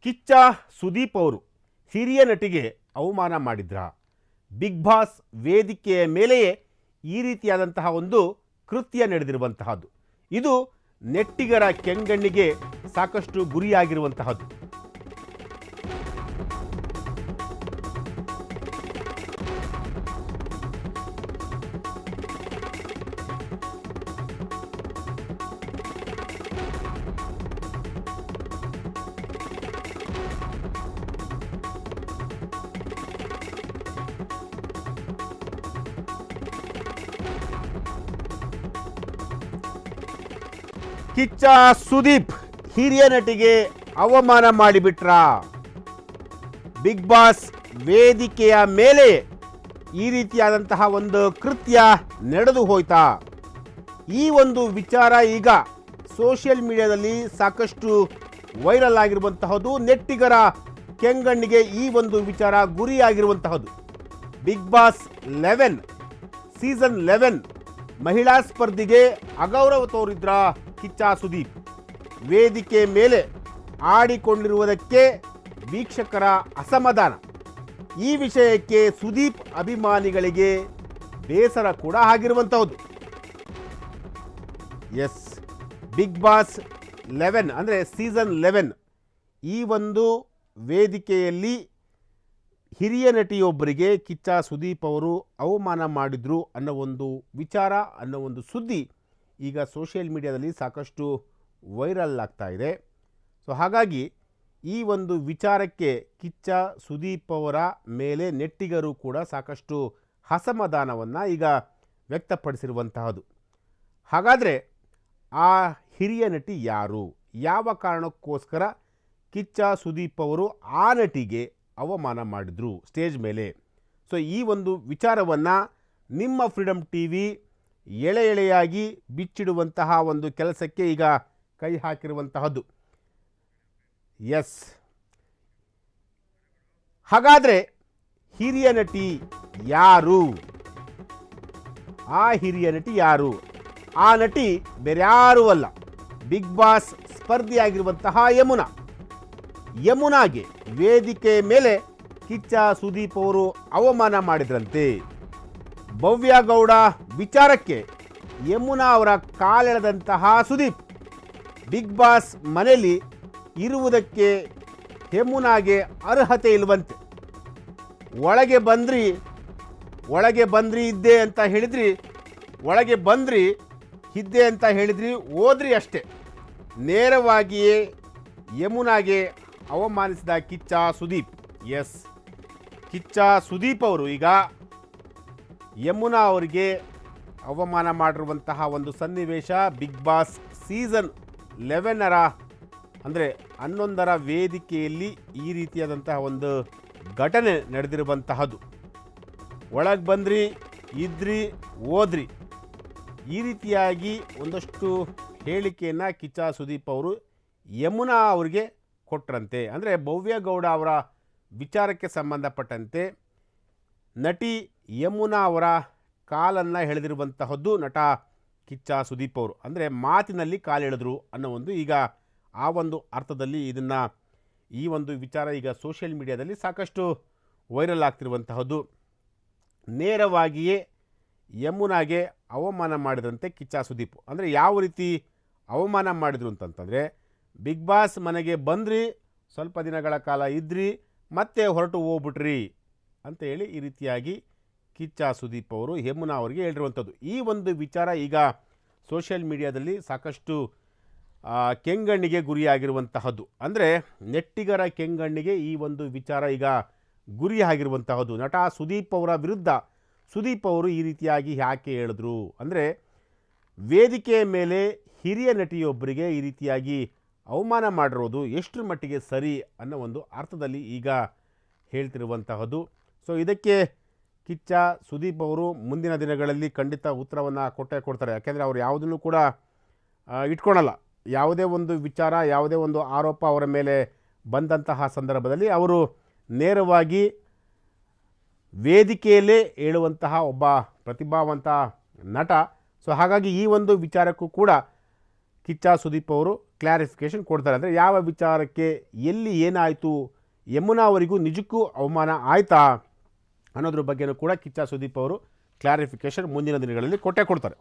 ಕಿಚ್ಚ ಸುದೀಪ್ ಅವರು ಹಿರಿಯ ನಟಿಗೆ ಅವಮಾನ ಮಾಡಿದ್ರ? ಬಿಗ್ ಬಾಸ್ ವೇದಿಕೆಯ ಮೇಲೆಯೇ ಈ ರೀತಿಯಾದಂತಹ ಒಂದು ಕೃತ್ಯ ನಡೆದಿರುವಂತಹದ್ದು. ಇದು ನೆಟ್ಟಿಗರ ಕೆಂಗಣ್ಣಿಗೆ ಸಾಕಷ್ಟು ಗುರಿಯಾಗಿರುವಂತಹದ್ದು. ಕಿಚ್ಚ ಸುದೀಪ್ ಹಿರಿಯ ನಟಿಗೆ ಅವಮಾನ ಮಾಡಿಬಿಟ್ರ? ಬಿಗ್ ಬಾಸ್ ವೇದಿಕೆಯ ಮೇಲೆ ಈ ರೀತಿಯಾದಂತಹ ಒಂದು ಕೃತ್ಯ ನಡೆದು ಹೋಯ್ತಾ? ಈ ಒಂದು ವಿಚಾರ ಈಗ ಸೋಷಿಯಲ್ ಮೀಡಿಯಾದಲ್ಲಿ ಸಾಕಷ್ಟು ವೈರಲ್ ಆಗಿರುವಂತಹದ್ದು. ನೆಟ್ಟಿಗರ ಕೆಂಗಣ್ಣಿಗೆ ಈ ಒಂದು ವಿಚಾರ ಗುರಿಯಾಗಿರುವಂತಹದ್ದು. ಬಿಗ್ ಬಾಸ್ 11 ಸೀಸನ್ 11 ಮಹಿಳಾ ಸ್ಪರ್ಧಿಗೆ ಅಗೌರವ ತೋರಿದ್ರ ಕಿಚ್ಚ ಸುದೀಪ್. ವೇದಿಕೆ ಮೇಲೆ ಆಡಿಕೊಂಡಿರುವುದಕ್ಕೆ ವೀಕ್ಷಕರ ಅಸಮಾಧಾನ. ಈ ವಿಷಯಕ್ಕೆ ಸುದೀಪ್ ಅಭಿಮಾನಿಗಳಿಗೆ ಬೇಸರ ಕೂಡ ಆಗಿರುವಂತಹದ್ದು. ಎಸ್, ಬಿಗ್ ಬಾಸ್ 11 ಅಂದರೆ ಸೀಸನ್ 11 ಈ ಒಂದು ವೇದಿಕೆಯಲ್ಲಿ ಹಿರಿಯ ನಟಿಯೊಬ್ಬರಿಗೆ ಕಿಚ್ಚ ಸುದೀಪ್ ಅವರು ಅವಮಾನ ಮಾಡಿದ್ರು ಅನ್ನೋ ಒಂದು ವಿಚಾರ, ಅನ್ನೋ ಒಂದು ಸುದ್ದಿ ಈಗ ಸೋಷಿಯಲ್ ಮೀಡಿಯಾದಲ್ಲಿ ಸಾಕಷ್ಟು ವೈರಲ್ ಆಗ್ತಾ ಇದೆ. ಸೊ ಹಾಗಾಗಿ ಈ ಒಂದು ವಿಚಾರಕ್ಕೆ ಕಿಚ್ಚ ಸುದೀಪ್ ಅವರ ಮೇಲೆ ನೆಟ್ಟಿಗರು ಕೂಡ ಸಾಕಷ್ಟು ಅಸಮಾಧಾನವನ್ನು ಈಗ ವ್ಯಕ್ತಪಡಿಸಿರುವಂತಹದ್ದು. ಹಾಗಾದರೆ ಆ ಹಿರಿಯ ನಟಿ ಯಾರು? ಯಾವ ಕಾರಣಕ್ಕೋಸ್ಕರ ಕಿಚ್ಚ ಸುದೀಪ್ ಅವರು ಆ ನಟಿಗೆ ಅವಮಾನ ಮಾಡಿದ್ರು ಸ್ಟೇಜ್ ಮೇಲೆ? ಸೊ ಈ ಒಂದು ವಿಚಾರವನ್ನು ನಿಮ್ಮ ಫ್ರೀಡಮ್ ಟಿವಿ ಎಳೆ ಎಳೆಯಾಗಿ ಬಿಚ್ಚಿಡುವಂತಹ ಒಂದು ಕೆಲಸಕ್ಕೆ ಈಗ ಕೈ ಹಾಕಿರುವಂತಹದ್ದು. ಎಸ್, ಹಾಗಾದರೆ ಹಿರಿಯ ನಟಿ ಯಾರು? ಆ ಹಿರಿಯ ನಟಿ ಯಾರು? ಆ ನಟಿ ಬೇರ್ಯಾರೂ ಅಲ್ಲ, ಬಿಗ್ ಬಾಸ್ ಸ್ಪರ್ಧಿಯಾಗಿರುವಂತಹ ಯಮುನಾ. ಯಮುನಾಗೆ ವೇದಿಕೆ ಮೇಲೆ ಕಿಚ್ಚ ಸುದೀಪ್ ಅವರು ಅವಮಾನ ಮಾಡಿದ್ರಂತೆ. ಭವ್ಯ ಗೌಡ ವಿಚಾರಕ್ಕೆ ಯಮುನಾ ಅವರ ಕಾಲೆಳೆದಂತಹ ಸುದೀಪ್ ಬಿಗ್ ಬಾಸ್ ಮನೆಯಲ್ಲಿ ಇರುವುದಕ್ಕೆ ಯಮುನಾಗೆ ಅರ್ಹತೆ ಇಲ್ವಂತೆ. ಒಳಗೆ ಬಂದ್ರಿ ಇದ್ದೆ ಅಂತ ಹೇಳಿದ್ರಿ, ಒಳಗೆ ಬಂದ್ರಿ ಇದ್ದೆ ಅಂತ ಹೇಳಿದ್ರಿ, ಹೋದ್ರಿ ಅಷ್ಟೇ. ನೇರವಾಗಿಯೇ ಯಮುನಾಗೆ ಅವಮಾನಿಸಿದ ಕಿಚ್ಚ ಸುದೀಪ್. ಎಸ್, ಕಿಚ್ಚ ಸುದೀಪ್ ಅವರು ಈಗ ಯಮುನಾ ಅವರಿಗೆ ಅವಮಾನ ಮಾಡಿರುವಂತಹ ಒಂದು ಸನ್ನಿವೇಶ ಬಿಗ್ ಬಾಸ್ ಸೀಸನ್ 11ರ ಅಂದರೆ 11ರ ವೇದಿಕೆಯಲ್ಲಿ ಈ ರೀತಿಯಾದಂತಹ ಒಂದು ಘಟನೆ ನಡೆದಿರುವಂತಹದ್ದು. ಒಳಗೆ ಬಂದ್ರಿ ಇದ್ರಿ ಹೋದ್ರಿ, ಈ ರೀತಿಯಾಗಿ ಒಂದಷ್ಟು ಹೇಳಿಕೆಯನ್ನು ಕಿಚ್ಚ ಸುದೀಪ್ ಅವರು ಯಮುನಾ ಅವರಿಗೆ ಕೊಟ್ಟರಂತೆ. ಅಂದರೆ ಭವ್ಯ ಗೌಡ ಅವರ ವಿಚಾರಕ್ಕೆ ಸಂಬಂಧಪಟ್ಟಂತೆ ನಟಿ ಯಮುನಾ ಅವರ ಕಾಲನ್ನು ಎಳೆದಿರುವಂತಹದ್ದು ನಟ ಕಿಚ್ಚ ಸುದೀಪ್ ಅವರು. ಅಂದರೆ ಮಾತಿನಲ್ಲಿ ಕಾಲೆಳೆದ್ರು ಅನ್ನೋ ಒಂದು ಈಗ ಆ ಒಂದು ಅರ್ಥದಲ್ಲಿ ಈ ಒಂದು ವಿಚಾರ ಈಗ ಸೋಷಿಯಲ್ ಮೀಡಿಯಾದಲ್ಲಿ ಸಾಕಷ್ಟು ವೈರಲ್ ಆಗ್ತಿರುವಂತಹದ್ದು. ನೇರವಾಗಿಯೇ ಯಮುನಾಗೆ ಅವಮಾನ ಮಾಡಿದ್ರಂತೆ ಕಿಚ್ಚ ಸುದೀಪ್. ಅಂದರೆ ಯಾವ ರೀತಿ ಅವಮಾನ ಮಾಡಿದ್ರು ಅಂತಂತಂದರೆ, ಬಿಗ್ ಬಾಸ್ ಮನೆಗೆ ಬಂದ್ರಿ, ಸ್ವಲ್ಪ ದಿನಗಳ ಕಾಲ ಇದ್ರಿ, ಮತ್ತೆ ಹೊರಟು ಹೋಗ್ಬಿಟ್ರಿ ಅಂತ ಹೇಳಿ ಈ ರೀತಿಯಾಗಿ ಕಿಚ್ಚ ಸುದೀಪ್ ಅವರು ಯಮುನಾ ಅವರಿಗೆ ಹೇಳಿರುವಂಥದ್ದು. ಈ ಒಂದು ವಿಚಾರ ಈಗ ಸೋಷಿಯಲ್ ಮೀಡಿಯಾದಲ್ಲಿ ಸಾಕಷ್ಟು ಕೆಂಗಣ್ಣಿಗೆ ಗುರಿಯಾಗಿರುವಂತಹದ್ದು. ಅಂದರೆ ನೆಟ್ಟಿಗರ ಕೆಂಗಣ್ಣಿಗೆ ಈ ಒಂದು ವಿಚಾರ ಈಗ ಗುರಿಯಾಗಿರುವಂತಹದ್ದು. ನಟ ಸುದೀಪ್ ಅವರ ವಿರುದ್ಧ ಸುದೀಪ್ ಅವರು ಈ ರೀತಿಯಾಗಿ ಯಾಕೆ ಹೇಳಿದ್ರು ಅಂದರೆ, ವೇದಿಕೆಯ ಮೇಲೆ ಹಿರಿಯ ನಟಿಯೊಬ್ಬರಿಗೆ ಈ ರೀತಿಯಾಗಿ ಅವಮಾನ ಮಾಡಿರೋದು ಎಷ್ಟರ ಮಟ್ಟಿಗೆ ಸರಿ ಅನ್ನೋ ಒಂದು ಅರ್ಥದಲ್ಲಿ ಈಗ ಹೇಳ್ತಿರುವಂತಹದ್ದು. ಸೊ ಇದಕ್ಕೆ ಕಿಚ್ಚ ಸುದೀಪ್ ಅವರು ಮುಂದಿನ ದಿನಗಳಲ್ಲಿ ಖಂಡಿತ ಉತ್ತರವನ್ನು ಕೊಡ್ತಾರೆ. ಯಾಕೆಂದರೆ ಅವರು ಯಾವುದನ್ನು ಕೂಡ ಇಟ್ಕೊಳಲ್ಲ. ಯಾವುದೇ ಒಂದು ವಿಚಾರ, ಯಾವುದೇ ಒಂದು ಆರೋಪ ಅವರ ಮೇಲೆ ಬಂದಂತಹ ಸಂದರ್ಭದಲ್ಲಿ ಅವರು ನೇರವಾಗಿ ವೇದಿಕೆಯಲ್ಲೇ ಹೇಳುವಂತಹ ಒಬ್ಬ ಪ್ರತಿಭಾವಂತ ನಟ. ಸೊ ಹಾಗಾಗಿ ಈ ಒಂದು ವಿಚಾರಕ್ಕೂ ಕೂಡ ಕಿಚ್ಚ ಸುದೀಪ್ ಅವರು ಕ್ಲಾರಿಫಿಕೇಷನ್ ಕೊಡ್ತಾರೆ. ಅಂದರೆ ಯಾವ ವಿಚಾರಕ್ಕೆ ಎಲ್ಲಿ ಏನಾಯಿತು, ಯಮುನಾ ಅವರಿಗೂ ನಿಜಕ್ಕೂ ಅವಮಾನ ಆಯಿತಾ ಅನ್ನೋದ್ರ ಬಗ್ಗೆನೂ ಕೂಡ ಕಿಚ್ಚ ಸುದೀಪ್ ಅವರು ಕ್ಲಾರಿಫಿಕೇಷನ್ ಮುಂದಿನ ದಿನಗಳಲ್ಲಿ ಕೊಟ್ಟೇ ಕೊಡ್ತಾರೆ.